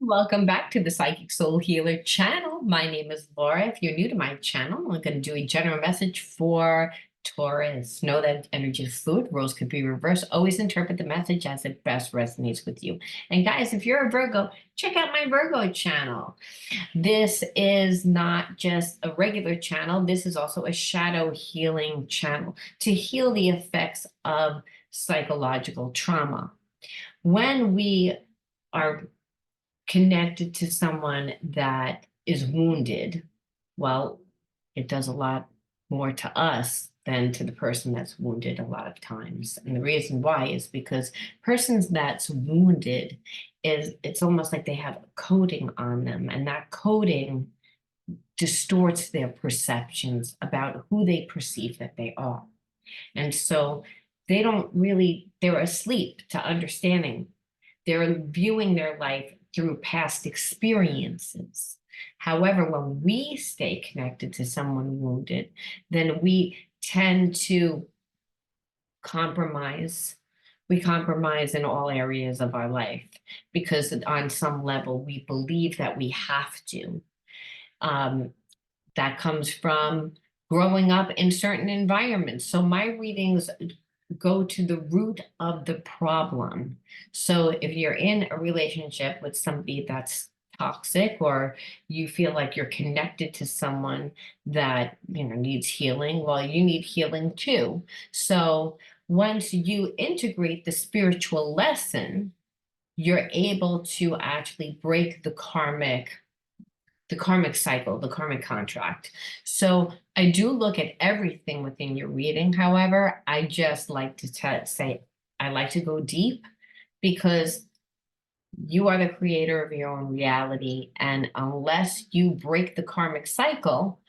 Welcome back to the Psychic Soul Healer channel. My name is Laura. If you're new to my channel, I'm going to do a general message for Taurus. Know that energy is fluid. Roles could be reversed. Always interpret the message as it best resonates with you. And guys, if you're a Virgo, check out my Virgo channel. This is not just a regular channel. This is also a shadow healing channel to heal the effects of psychological trauma. When we are connected to someone that is wounded, well, it does a lot more to us than to the person that's wounded a lot of times. And the reason why is because persons that's wounded it's almost like they have a coating on them, and that coating distorts their perceptions about who they perceive that they are. And so they're asleep to understanding. They're viewing their life through past experiences. However, when we stay connected to someone wounded, then we tend to compromise. We compromise in all areas of our life because on some level we believe that we have to. That comes from growing up in certain environments. So my readings go to the root of the problem. So if you're in a relationship with somebody that's toxic, or you feel like you're connected to someone that needs healing, well, you need healing too. So once you integrate the spiritual lesson, you're able to actually break the karmic cycle, the karmic contract. So I do look at everything within your reading. However, I just like to say, I like to go deep because you are the creator of your own reality. And unless you break the karmic cycle,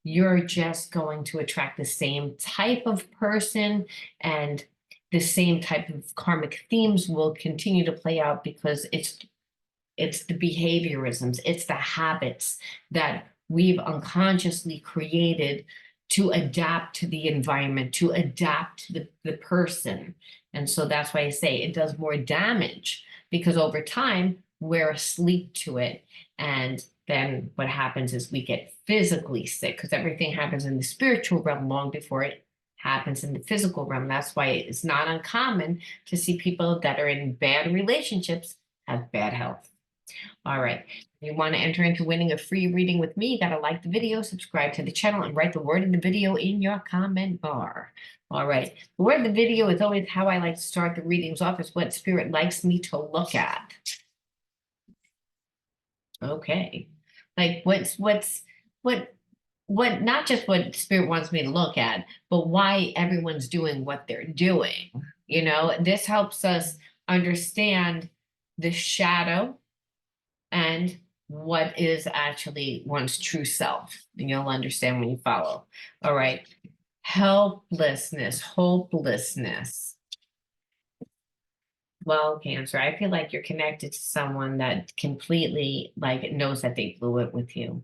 you're just going to attract the same type of person, and the same type of karmic themes will continue to play out because it's the behaviorisms, it's the habits that we've unconsciously created to adapt to the environment, to adapt to the person. And so that's why I say it does more damage, because over time we're asleep to it. And then what happens is we get physically sick, because everything happens in the spiritual realm long before it happens in the physical realm. That's why it's not uncommon to see people that are in bad relationships have bad health. All right. If you want to enter into winning a free reading with me, you got to like the video, subscribe to the channel, and write the word in the video in your comment bar. All right. The word in the video is always how I like to start the readings off. It's what spirit likes me to look at. Okay. Like what not just what spirit wants me to look at, but why everyone's doing what they're doing. This helps us understand the shadow and what is actually one's true self. And you'll understand when you follow. All right. Helplessness, hopelessness. Well, Cancer, I feel like you're connected to someone that completely knows that they blew it with you.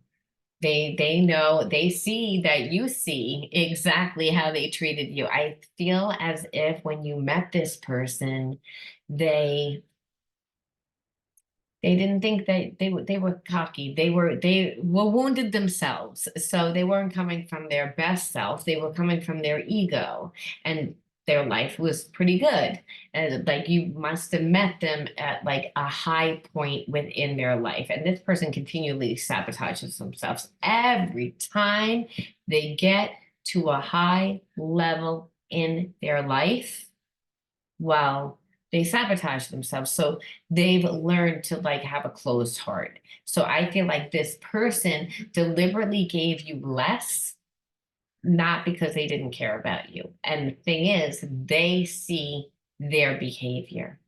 They know, they see that you see exactly how they treated you. I feel as if when you met this person, they didn't think that they were cocky. They were wounded themselves. So they weren't coming from their best self. They were coming from their ego, and their life was pretty good. And like you must have met them at like a high point within their life. And this person continually sabotages themselves every time they get to a high level in their life. Well, they sabotage themselves. So they've learned to have a closed heart. So I feel like this person deliberately gave you less, not because they didn't care about you. And the thing is, they see their behavior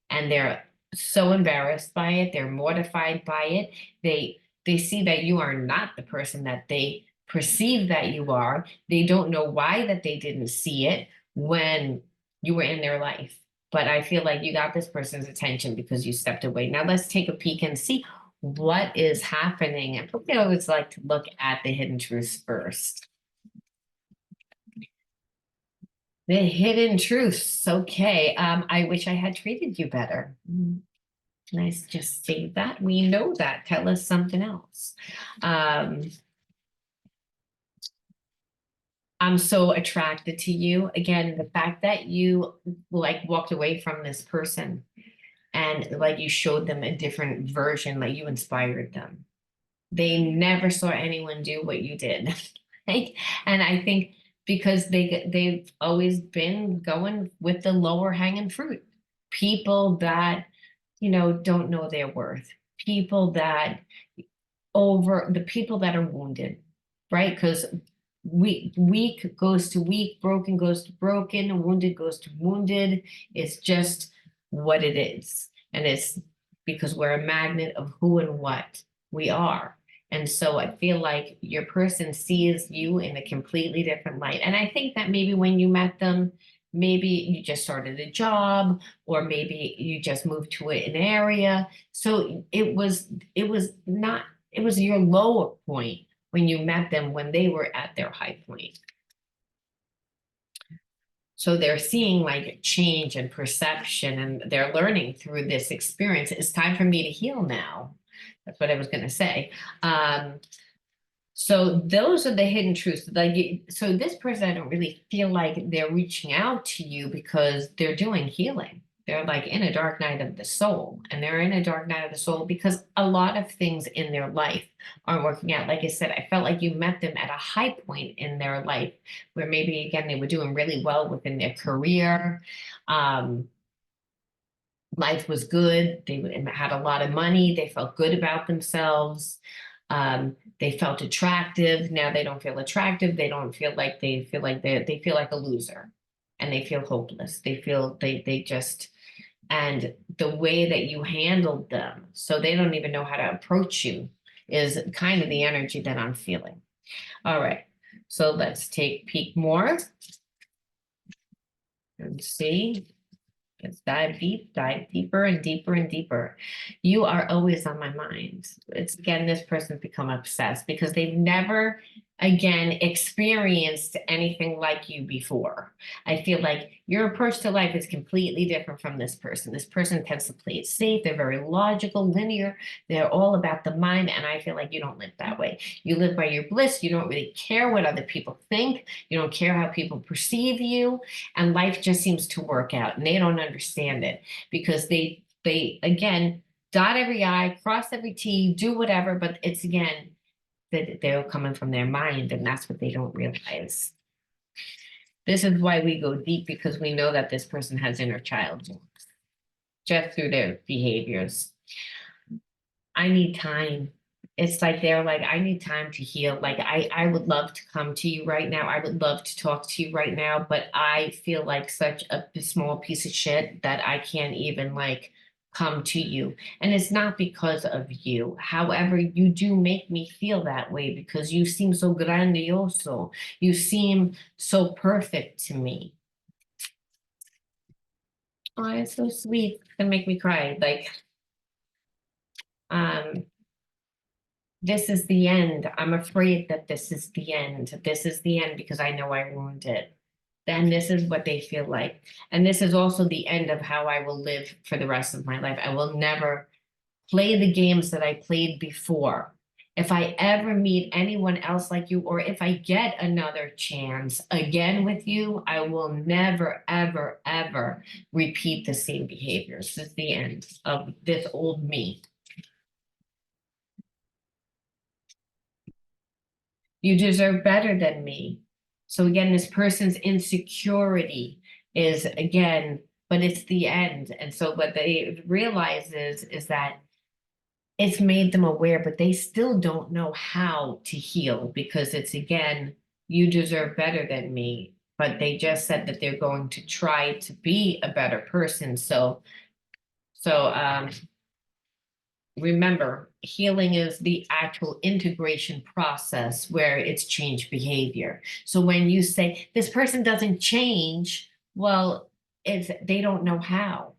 and they're so embarrassed by it. They're mortified by it. They see that you are not the person that they perceive that you are. They don't know why that they didn't see it when you were in their life. But I feel like you got this person's attention because you stepped away. Now let's take a peek and see what is happening. And I always like to look at the hidden truths first. The hidden truths. Okay. I wish I had treated you better. Nice, just say that. We know that. Tell us something else. I'm so attracted to you. Again, the fact that you like walked away from this person and like you showed them a different version, like you inspired them. They never saw anyone do what you did. Right? And I think because they've always been going with the lower hanging fruit. People that, don't know their worth. People that over the people that are wounded, right? Because weak goes to weak, broken goes to broken, wounded goes to wounded. It's just what it is. And it's because we're a magnet of who and what we are. And so I feel like your person sees you in a completely different light. And I think that maybe when you met them, maybe you just started a job, or maybe you just moved to an area. So it was not, it was your lower point when you met them when they were at their high point. So they're seeing like change and perception, and they're learning through this experience. It's time for me to heal now. That's what I was going to say. So those are the hidden truths. Like, so this person, I don't really feel like they're reaching out to you because they're doing healing. They're like in a dark night of the soul, and they're in a dark night of the soul because a lot of things in their life aren't working out. Like I said, I felt like you met them at a high point in their life where maybe again they were doing really well within their career. Um, Life was good. They had a lot of money. They felt good about themselves. They felt attractive. Now they don't feel attractive. They don't feel like they feel like a loser, and they feel hopeless. They feel they just, and the way that you handled them, so they don't even know how to approach you, is kind of the energy that I'm feeling. All right, so let's take a peek more and see. Let's dive deep, dive deeper and deeper and deeper. You are always on my mind. It's again, this person's become obsessed because they've never again experienced anything like you before. I feel like your approach to life is completely different from this person. This person tends to play it safe. They're very logical, linear. They're all about the mind. And I feel like you don't live that way. You live by your bliss. You don't really care what other people think. You don't care how people perceive you, and life just seems to work out, and they don't understand it because they again dot every I, cross every T, do whatever, but it's again that they're coming from their mind, and that's what they don't realize. This is why we go deep, because we know that this person has inner child just through their behaviors. I need time. It's like they're like, I need time to heal. Like I would love to come to you right now. I would love to talk to you right now, but I feel like such a small piece of shit that I can't even like come to you. And it's not because of you. However, you do make me feel that way because you seem so grandioso. You seem so perfect to me. Oh, it's so sweet. It's gonna make me cry. Like, um, this is the end. I'm afraid that this is the end. This is the end because I know I ruined it. Then this is what they feel like. And this is also the end of how I will live for the rest of my life. I will never play the games that I played before. If I ever meet anyone else like you, or if I get another chance again with you, I will never, ever, ever repeat the same behaviors. This is the end of this old me. You deserve better than me. So again, this person's insecurity is again, but it's the end. And so what they realize is that it's made them aware, but they still don't know how to heal because it's again, you deserve better than me. But they just said that they're going to try to be a better person. So remember, healing is the actual integration process where it's change behavior. So when you say this person doesn't change, well, it's they don't know how.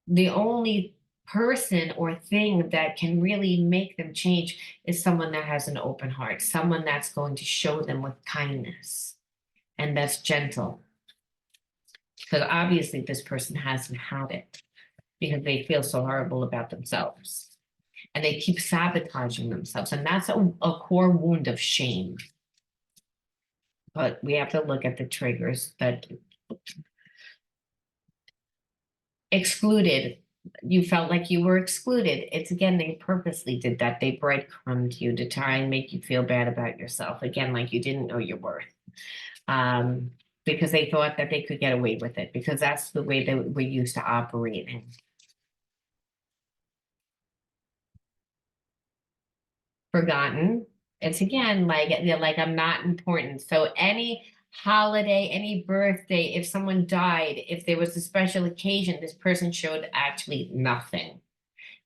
The only person or thing that can really make them change is someone that has an open heart, someone that's going to show them with kindness and that's gentle. Because obviously this person hasn't had it. because they feel so horrible about themselves. And they keep sabotaging themselves. And that's a core wound of shame. But we have to look at the triggers that excluded. You felt like you were excluded. It's again, they purposely did that. They breadcrumbed you to try and make you feel bad about yourself. Again, like you didn't know your worth. Because they thought that they could get away with it, because that's the way that we're used to operating. Forgotten. It's again like I'm not important. So any holiday, any birthday, if someone died, if there was a special occasion, this person showed actually nothing.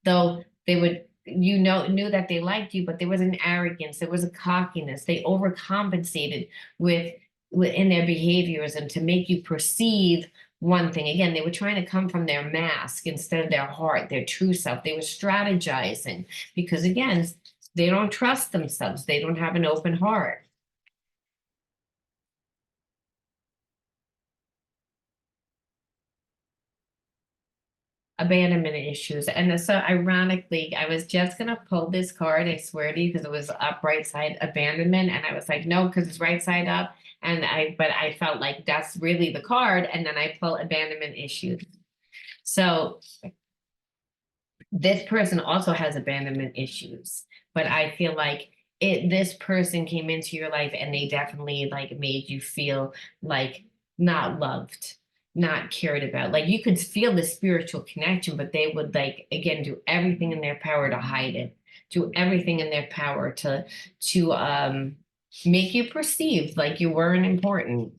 Though they would, knew that they liked you, but there was an arrogance, there was a cockiness. They overcompensated in their behaviors and to make you perceive one thing. Again, they were trying to come from their mask instead of their heart, their true self. They were strategizing because again, they don't trust themselves. They don't have an open heart. Abandonment issues. And so ironically, I was just going to pull this card, I swear to you, because it was up right side abandonment. And I was like, no, because it's right side up. But I felt like that's really the card. And then I pull abandonment issues. So this person also has abandonment issues, but I feel like this person came into your life and they definitely like made you feel like not loved, not cared about. Like you could feel the spiritual connection, but they would like again do everything in their power to hide it, do everything in their power to make you perceive like you weren't important,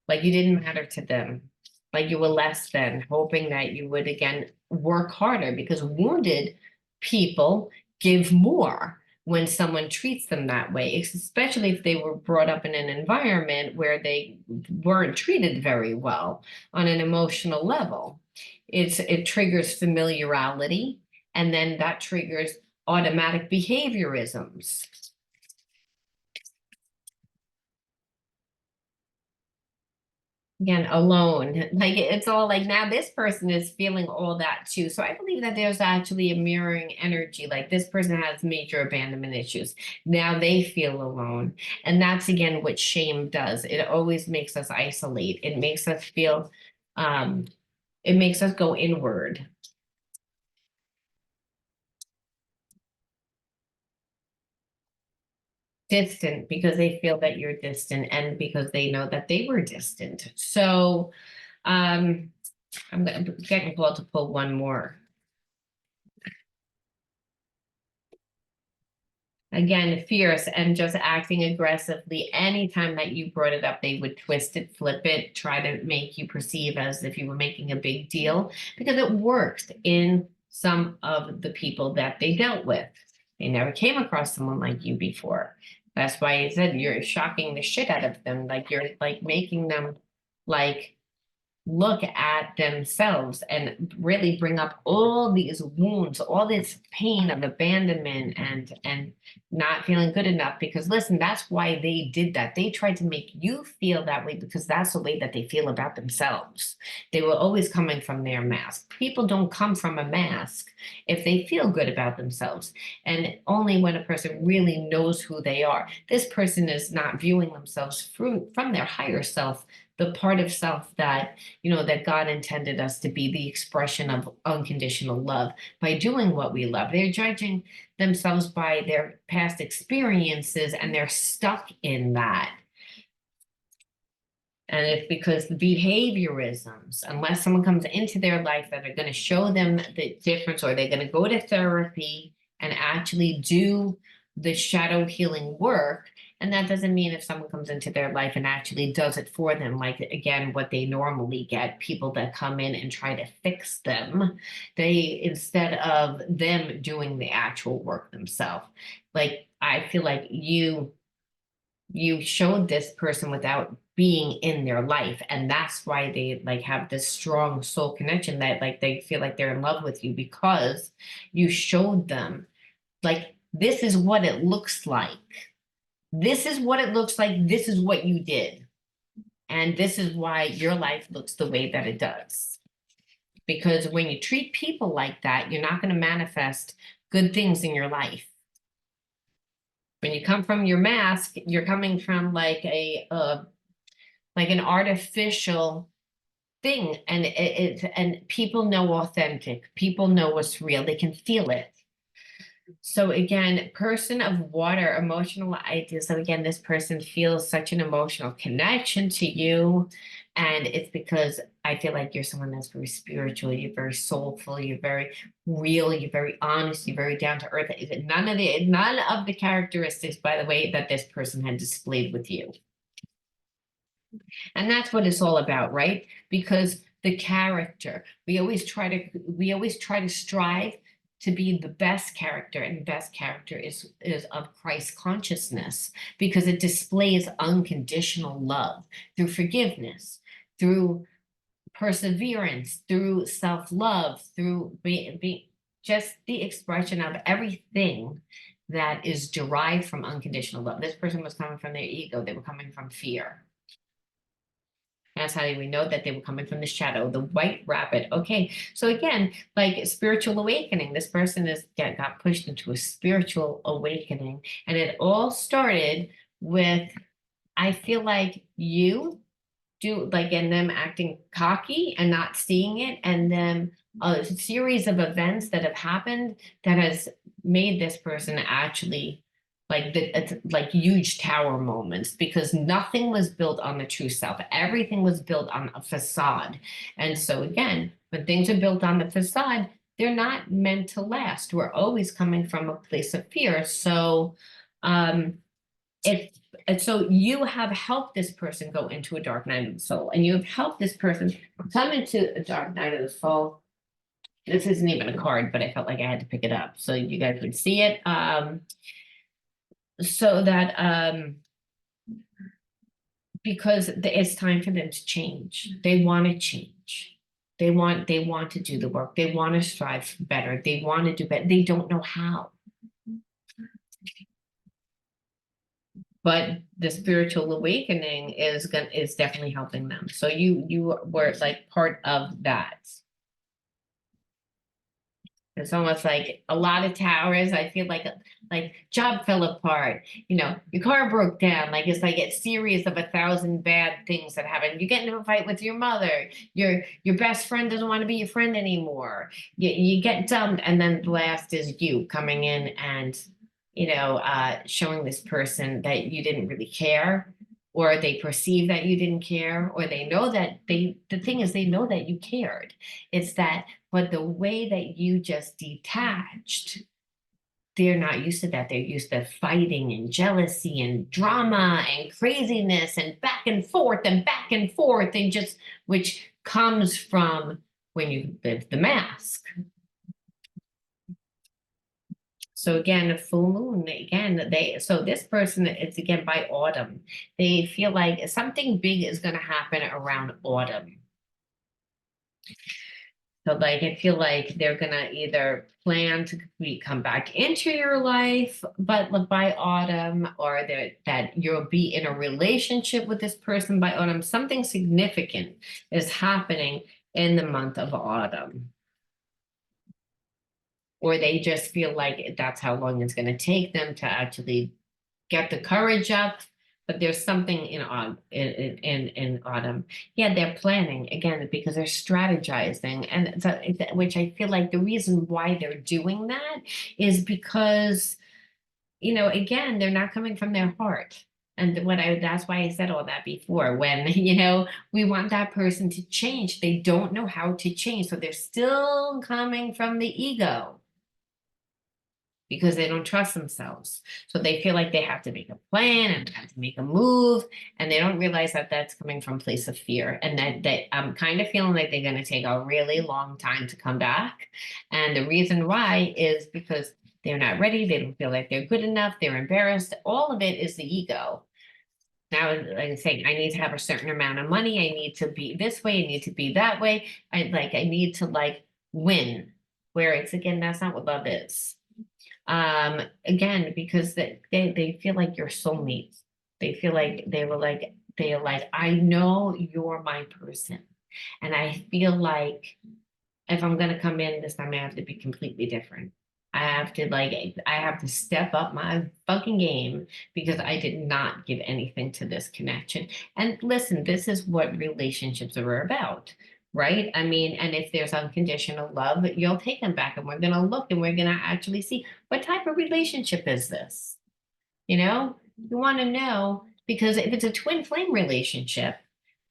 like you didn't matter to them, like you were less than, hoping that you would again work harder because wounded people give more when someone treats them that way, especially if they were brought up in an environment where they weren't treated very well on an emotional level. It triggers familiarity, and then that triggers automatic behaviorisms. Again, alone. Like it's all like now this person is feeling all that too. So I believe that there's actually a mirroring energy. Like this person has major abandonment issues. Now they feel alone. And that's again what shame does. It always makes us isolate. It makes us feel it makes us go inward. Distant because they feel that you're distant and because they know that they were distant. So um I'm getting called to pull one more. Again, fierce and just acting aggressively. Anytime that you brought it up, they would twist it, flip it, try to make you perceive as if you were making a big deal because it worked in some of the people that they dealt with. They never came across someone like you before. That's why I said you're shocking the shit out of them. Like you're like making them like look at themselves and really bring up all these wounds, all this pain of abandonment and not feeling good enough. Because listen, that's why they did that. They tried to make you feel that way because that's the way that they feel about themselves. They were always coming from their mask. People don't come from a mask if they feel good about themselves. And only when a person really knows who they are. This person is not viewing themselves from their higher self, the part of self that that God intended us to be, the expression of unconditional love by doing what we love. They're judging themselves by their past experiences and they're stuck in that. And it's because the behaviorisms, unless someone comes into their life that are going to show them the difference, or they're going to go to therapy and actually do the shadow healing work. And that doesn't mean if someone comes into their life and actually does it for them, like again, what they normally get, people that come in and try to fix them, they, instead of them doing the actual work themselves. Like, I feel like you showed this person without being in their life, and that's why they like have this strong soul connection that like they feel like they're in love with you because you showed them like this is what it looks like, this is what it looks like, this is what you did, and this is why your life looks the way that it does. Because when you treat people like that, you're not going to manifest good things in your life. When you come from your mask, you're coming from like like an artificial thing, and and people know authentic. People know what's real. They can feel it. So again, person of water, emotional ideas. So again, this person feels such an emotional connection to you. And it's because I feel like you're someone that's very spiritual, you're very soulful, you're very real, you're very honest, you're very down to earth. None of the characteristics, by the way, that this person had displayed with you. And that's what it's all about, right? Because the character, we always try to strive to be the best character, and best character is of Christ consciousness, because it displays unconditional love through forgiveness, through perseverance, through self-love, through just the expression of everything that is derived from unconditional love. This person was coming from their ego, they were coming from fear. That's how we know that they were coming from the shadow, the white rabbit. Okay, so again, like spiritual awakening, this person got pushed into a spiritual awakening, and it all started with, I feel like you do like, and them acting cocky and not seeing it, and then a series of events that have happened that has made this person actually it's like huge tower moments, because nothing was built on the true self. Everything was built on a facade. And so again, when things are built on the facade, they're not meant to last. We're always coming from a place of fear. So it and so you have helped this person go into a dark night of the soul, and you have helped this person come into a dark night of the soul. This isn't even a card, but I felt like I had to pick it up so you guys would see it. So that because it's time for them to change. They want to change. They want to do the work. They want to strive better. They want to do better. They don't know how. But the spiritual awakening is definitely helping them. So you were like part of that. It's almost like a lot of towers. I feel like job fell apart. Your car broke down. Like it's like a series of 1,000 bad things that happen. You get into a fight with your mother. Your best friend doesn't want to be your friend anymore. You get dumped, and then the last is you coming in and showing this person that you didn't really care, or they perceive that you didn't care, or they know that the thing is, they know that you cared. It's that, but the way that you just detached, they're not used to that. They're used to fighting and jealousy and drama and craziness and back and forth, and just, which comes from when you live the mask. So again, a full moon, again, so this person, it's again by autumn. They feel like something big is going to happen around autumn. So like, I feel like they're going to either plan to come back into your life, but by autumn, or that you'll be in a relationship with this person by autumn. Something significant is happening in the month of autumn. Or they just feel like that's how long it's going to take them to actually get the courage up. But there's something in autumn. Yeah, they're planning again because they're strategizing, and so, which I feel like the reason why they're doing that is because, again, they're not coming from their heart. And that's why I said all that before. When, we want that person to change, they don't know how to change. So they're still coming from the ego, because they don't trust themselves. So they feel like they have to make a plan and have to make a move, and they don't realize that that's coming from a place of fear, and that I'm kind of feeling like they're going to take a really long time to come back. And the reason why is because they're not ready. They don't feel like they're good enough. They're embarrassed. All of it is the ego. Now, like I'm saying, I need to have a certain amount of money. I need to be this way. I need to be that way. I need to win. Where it's, again, that's not what love is. Again, because they feel like you're soulmates. They feel like they're like, I know you're my person. And I feel like if I'm gonna come in this time, I have to be completely different. I have to step up my fucking game because I did not give anything to this connection. And listen, this is what relationships are about, right? I mean, and if there's unconditional love, you'll take them back and we're gonna look and we're gonna actually see what type of relationship is this? You know, you want to know because if it's a twin flame relationship,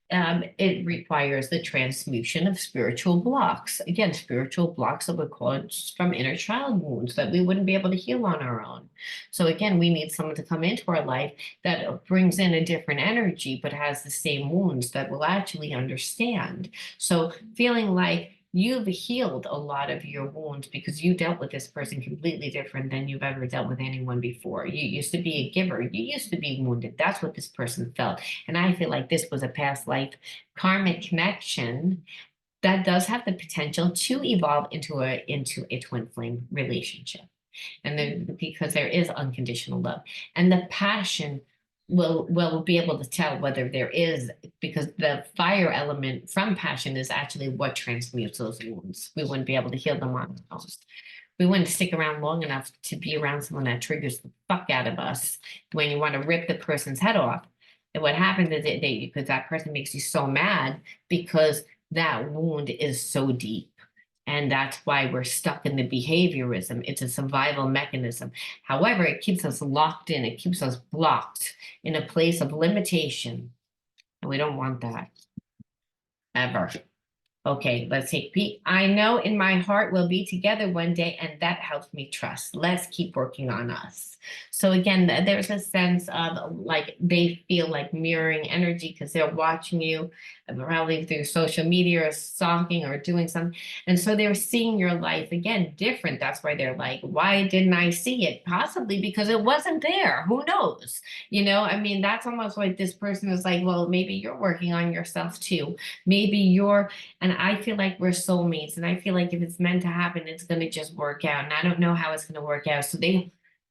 it requires the transmutation of spiritual blocks. Again, spiritual blocks that were caused from inner child wounds that we wouldn't be able to heal on our own. So again, we need someone to come into our life that brings in a different energy, but has the same wounds that will actually understand. So feeling like you've healed a lot of your wounds because you dealt with this person completely different than you've ever dealt with anyone before. You used to be a giver. You used to be wounded. That's what this person felt. And I feel like this was a past life karmic connection that does have the potential to evolve into a twin flame relationship. And then because there is unconditional love and the passion will be able to tell whether there is, because the fire element from passion is actually what transmutes those wounds. We wouldn't be able to heal them on our own. We wouldn't stick around long enough to be around someone that triggers the fuck out of us when you want to rip the person's head off. And what happens is because that person makes you so mad because that wound is so deep. And that's why we're stuck in the behaviorism. It's a survival mechanism. However, it keeps us locked in, it keeps us blocked in a place of limitation. And we don't want that ever. Okay, let's take Pete. I know in my heart we'll be together one day, and that helps me trust. Let's keep working on us. So again, there's a sense of like they feel like mirroring energy because they're watching you probably through social media or stalking or doing something. And so they're seeing your life again different. That's why they're like, why didn't I see it? Possibly because it wasn't there. Who knows? You know, I mean, that's almost like this person is like, well, maybe you're working on yourself too. Maybe you're and I feel like we're soulmates. And I feel like if it's meant to happen, it's going to just work out. And I don't know how it's going to work out. So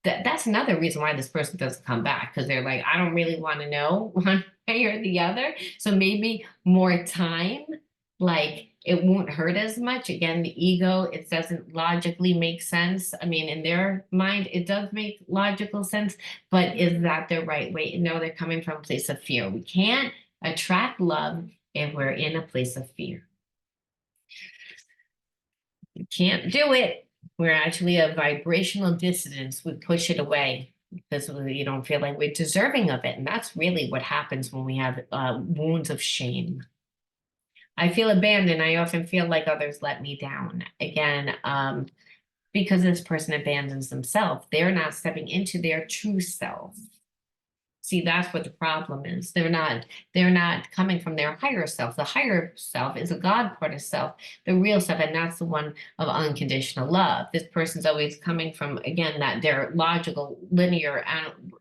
that's another reason why this person doesn't come back because they're like, I don't really want to know one way or the other. So maybe more time, like it won't hurt as much. Again, the ego, it doesn't logically make sense. I mean, in their mind, it does make logical sense, but is that the right way? No, they're coming from a place of fear. We can't attract love if we're in a place of fear. You can't do it. We're actually a vibrational dissonance. We push it away because you don't feel like we're deserving of it. And that's really what happens when we have wounds of shame. I feel abandoned. I often feel like others let me down. Again, because this person abandons themselves, they're not stepping into their true self. See, that's what the problem is. They're not coming from their higher self. The higher self is a God part of self, the real self, and that's the one of unconditional love. This person's always coming from, again, that their logical, linear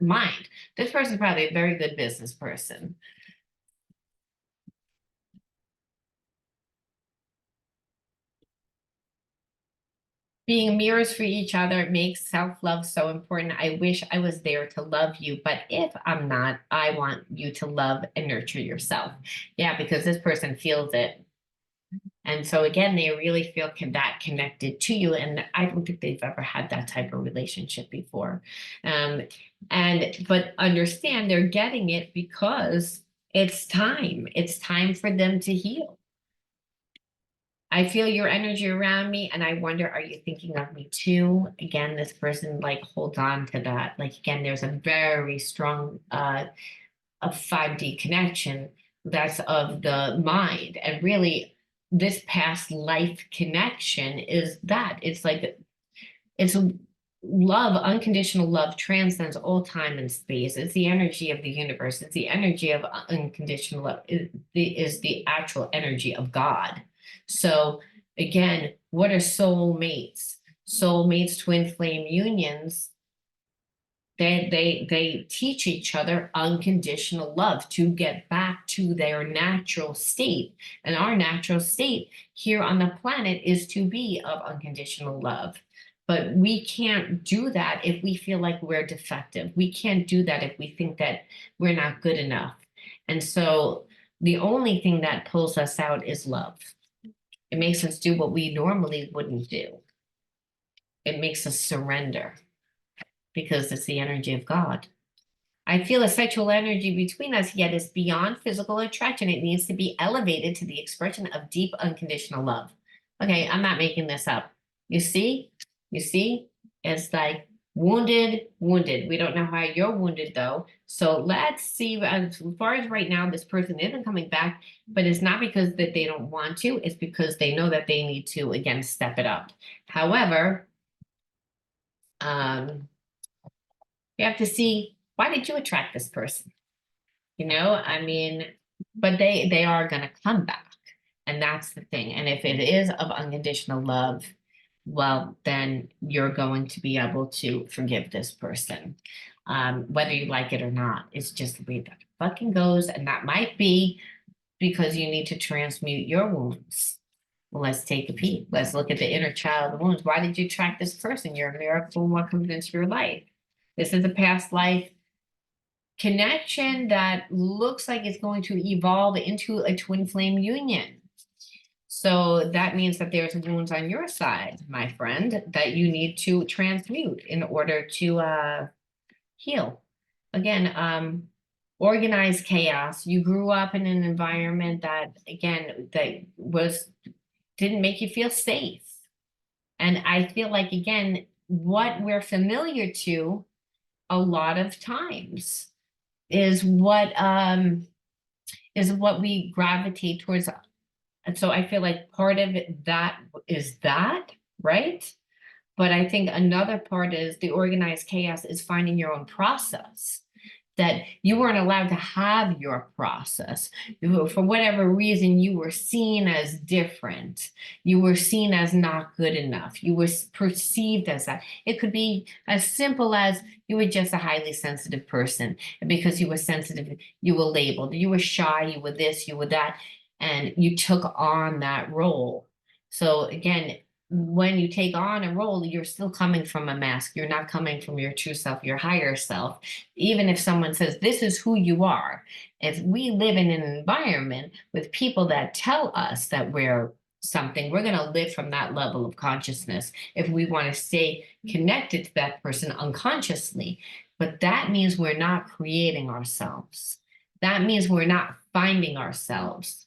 mind. This person's probably a very good business person. Being mirrors for each other makes self-love so important. I wish I was there to love you, but if I'm not, I want you to love and nurture yourself. Yeah, because this person feels it. And so again, they really feel that connected to you. And I don't think they've ever had that type of relationship before. But understand they're getting it because it's time. It's time for them to heal. I feel your energy around me and I wonder, are you thinking of me too? Again, this person like holds on to that. Like again, there's a very strong a 5D connection that's of the mind. And really this past life connection is that it's like it's love, unconditional love transcends all time and space. It's the energy of the universe. It's the energy of unconditional love. Is the actual energy of God. So again, what are soulmates? Soulmates, twin flame unions. They teach each other unconditional love to get back to their natural state. And our natural state here on the planet is to be of unconditional love. But we can't do that if we feel like we're defective. We can't do that if we think that we're not good enough. And so the only thing that pulls us out is love. It makes us do what we normally wouldn't do. It makes us surrender because it's the energy of God. I feel a sexual energy between us, yet it's beyond physical attraction. It needs to be elevated to the expression of deep, unconditional love. Okay, I'm not making this up. You see? You see? It's like wounded, wounded. We don't know how you're wounded though. So let's see, as far as right now, this person isn't coming back, but it's not because that they don't want to, it's because they know that they need to, again, step it up. However, you have to see, why did you attract this person? I mean, but they are going to come back. And that's the thing. And if it is of unconditional love, well, then you're going to be able to forgive this person. Whether you like it or not, it's just the way that it fucking goes. And that might be because you need to transmute your wounds. Well, let's take a peek. Let's look at the inner child wounds. Why did you attract this person? You're a miracle. What comes into your life? This is a past life connection that looks like it's going to evolve into a twin flame union. So that means that there's wounds on your side, my friend, that you need to transmute in order to heal. Again, organized chaos. You grew up in an environment that, again, didn't make you feel safe. And I feel like, again, what we're familiar to a lot of times is what we gravitate towards. And so I feel like part of it, that is that, right? But I think another part is the organized chaos is finding your own process, that you weren't allowed to have your process. For whatever reason, you were seen as different. You were seen as not good enough. You were perceived as that. It could be as simple as you were just a highly sensitive person. And because you were sensitive, you were labeled. You were shy, you were this, you were that, and you took on that role. So again, when you take on a role, you're still coming from a mask. You're not coming from your true self, your higher self. Even if someone says, this is who you are, if we live in an environment with people that tell us that we're something, we're going to live from that level of consciousness if we want to stay connected to that person unconsciously. But that means we're not creating ourselves. That means we're not finding ourselves.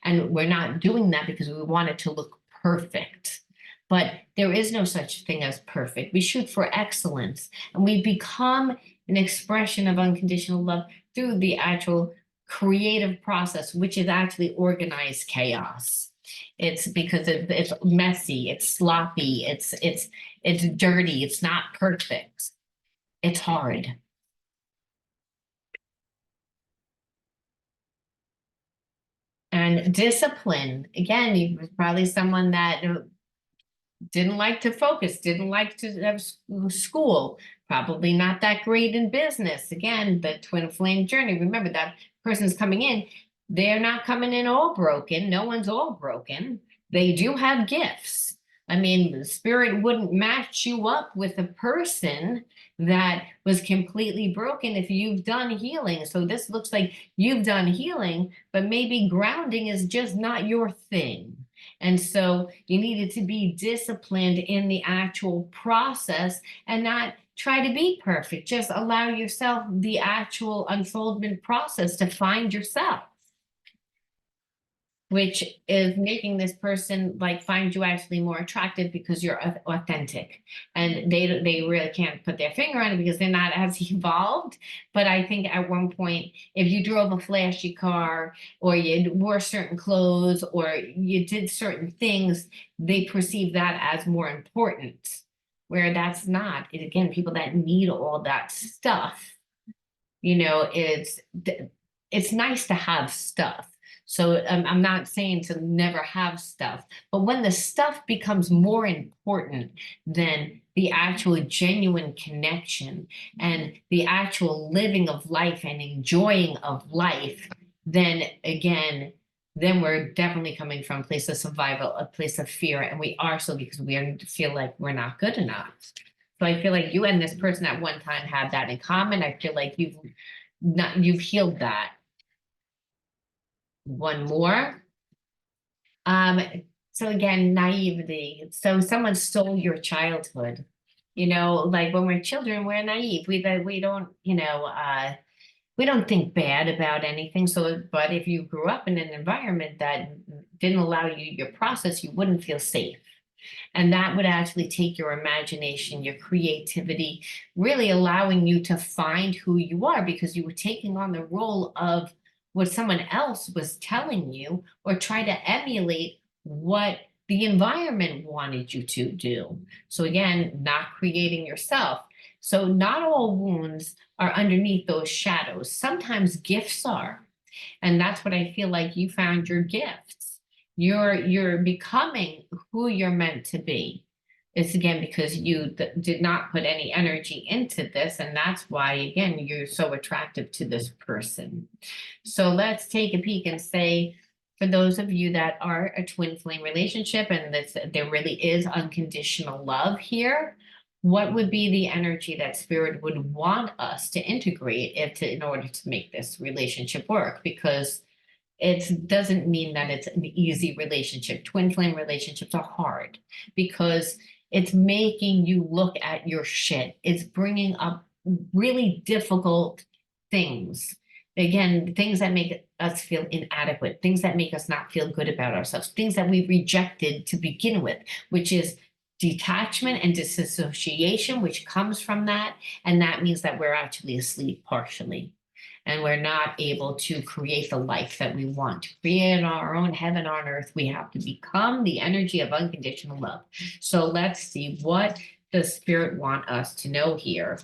And we're not doing that because we want it to look perfect. But there is no such thing as perfect. We shoot for excellence, and we become an expression of unconditional love through the actual creative process, which is actually organized chaos. It's because it's messy, it's sloppy, it's dirty, it's not perfect. It's hard. And discipline, again, you was probably someone that didn't like to focus, didn't like to have school, probably not that great in business. Again, the twin flame journey. Remember, that person's coming in. They're not coming in all broken. No one's all broken. They do have gifts. I mean, the spirit wouldn't match you up with a person that was completely broken if you've done healing. So this looks like you've done healing, but maybe grounding is just not your thing. And so you needed to be disciplined in the actual process and not try to be perfect. Just allow yourself the actual unfoldment process to find yourself, which is making this person like find you actually more attractive because you're authentic. And they really can't put their finger on it because they're not as evolved. But I think at one point, if you drove a flashy car or you wore certain clothes or you did certain things, they perceive that as more important, where that's not. It, again, people that need all that stuff, it's nice to have stuff. So I'm not saying to never have stuff, but when the stuff becomes more important than the actual genuine connection and the actual living of life and enjoying of life, then again, then we're definitely coming from a place of survival, a place of fear, and we are so because we feel like we're not good enough. So I feel like you and this person at one time had that in common. I feel like you've healed that. One more. So again, naivety. So someone stole your childhood. You know, like when we're children, we're naive. We don't, we don't think bad about anything. So, but if you grew up in an environment that didn't allow you your process, you wouldn't feel safe. And that would actually take your imagination, your creativity, really allowing you to find who you are because you were taking on the role of what someone else was telling you or try to emulate what the environment wanted you to do. So again, not creating yourself. So not all wounds are underneath those shadows. Sometimes gifts are. And that's what I feel like you found your gifts. You're becoming who you're meant to be. It's again because you did not put any energy into this, and that's why again you're so attractive to this person. So let's take a peek and say, for those of you that are a twin flame relationship and this there really is unconditional love here, what would be the energy that spirit would want us to integrate in order to make this relationship work? Because it doesn't mean that it's an easy relationship. Twin flame relationships are hard because it's making you look at your shit. It's bringing up really difficult things. Again, things that make us feel inadequate, things that make us not feel good about ourselves, things that we rejected to begin with, which is detachment and disassociation, which comes from that. And that means that we're actually asleep partially and we're not able to create the life that we want. To create our own heaven on earth, we have to become the energy of unconditional love. So let's see, what does spirit want us to know here?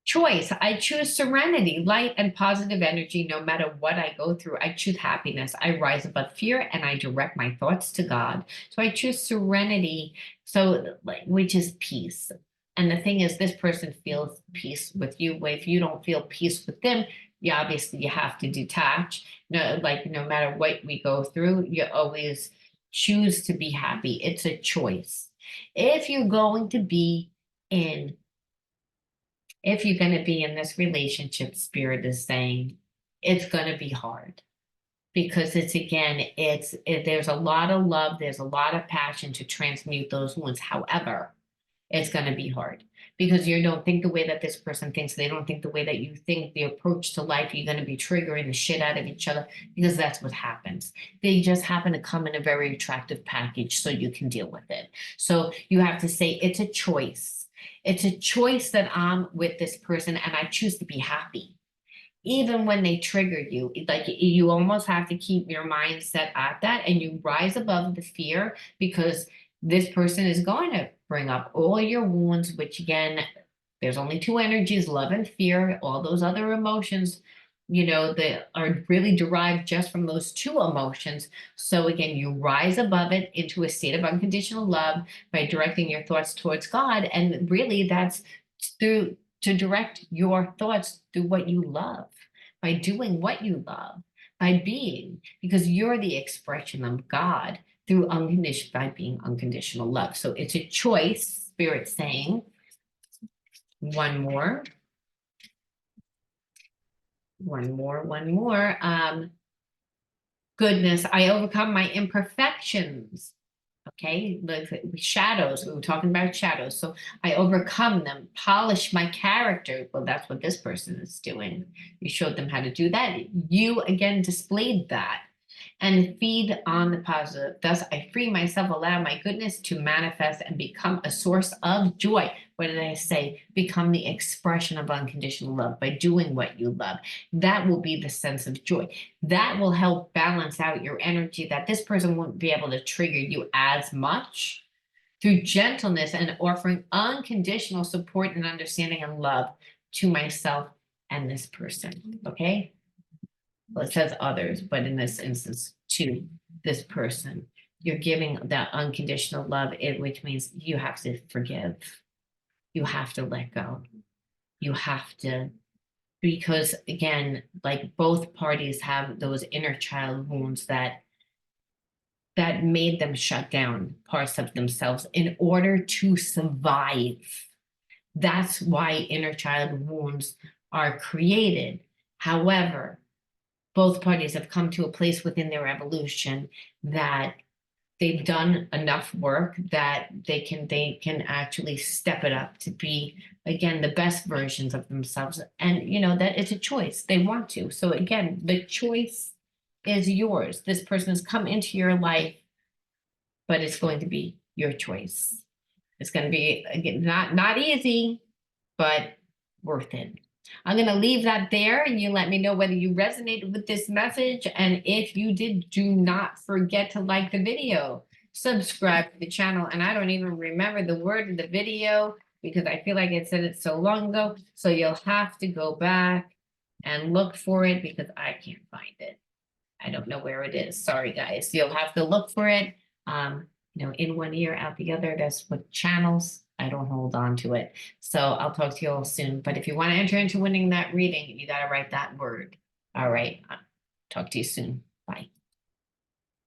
Choice. I choose serenity, light, and positive energy no matter what I go through. I choose happiness. I rise above fear and I direct my thoughts to God. So I choose serenity, so which is peace. And the thing is, this person feels peace with you. If you don't feel peace with them, you obviously you have to detach. No, like no matter what we go through, you always choose to be happy. It's a choice. If you're going to be in if you're going to be in this relationship, spirit is saying it's going to be hard because it's again, there's a lot of love, there's a lot of passion to transmute those wounds. However, it's going to be hard because you don't think the way that this person thinks. They don't think the way that you think. The approach to life, you're going to be triggering the shit out of each other because that's what happens. They just happen to come in a very attractive package so you can deal with it. So you have to say it's a choice. It's a choice that I'm with this person and I choose to be happy. Even when they trigger you, like you almost have to keep your mindset at that and you rise above the fear because this person is going to bring up all your wounds, which again, there's only two energies, love and fear. All those other emotions, that are really derived just from those two emotions. So again, you rise above it into a state of unconditional love by directing your thoughts towards God. And really that's through to direct your thoughts through what you love, by doing what you love, by being, because you're the expression of God through unconditional, by being unconditional love. So it's a choice, spirit saying. One more. Goodness, I overcome my imperfections. Okay, the shadows, we were talking about shadows. So I overcome them, polish my character. Well, that's what this person is doing. You showed them how to do that. You again displayed that. And feed on the positive. Thus, I free myself, allow my goodness to manifest and become a source of joy. What did I say? Become the expression of unconditional love by doing what you love. That will be the sense of joy. That will help balance out your energy that this person won't be able to trigger you as much through gentleness and offering unconditional support and understanding and love to myself and this person. Okay? Well, it says others, but in this instance, to this person, you're giving that unconditional love, which means you have to forgive. You have to let go. You have to, because again, like both parties have those inner child wounds that made them shut down parts of themselves in order to survive. That's why inner child wounds are created. However, both parties have come to a place within their evolution that they've done enough work that they can actually step it up to be, again, the best versions of themselves. And you know that it's a choice. They want to. So again, the choice is yours. This person has come into your life, but it's going to be your choice. It's going to be, again, not easy, but worth it. I'm going to leave that there, and you let me know whether you resonated with this message. And if you did, do not forget to like the video, subscribe to the channel. And I don't even remember the word of the video because I feel like I said it so long ago. So you'll have to go back and look for it because I can't find it. I don't know where it is. Sorry, guys. You'll have to look for it. You know, in one ear, out the other. That's what channels. I don't hold on to it. So I'll talk to you all soon. But if you want to enter into winning that reading, you got to write that word. All right. Talk to you soon.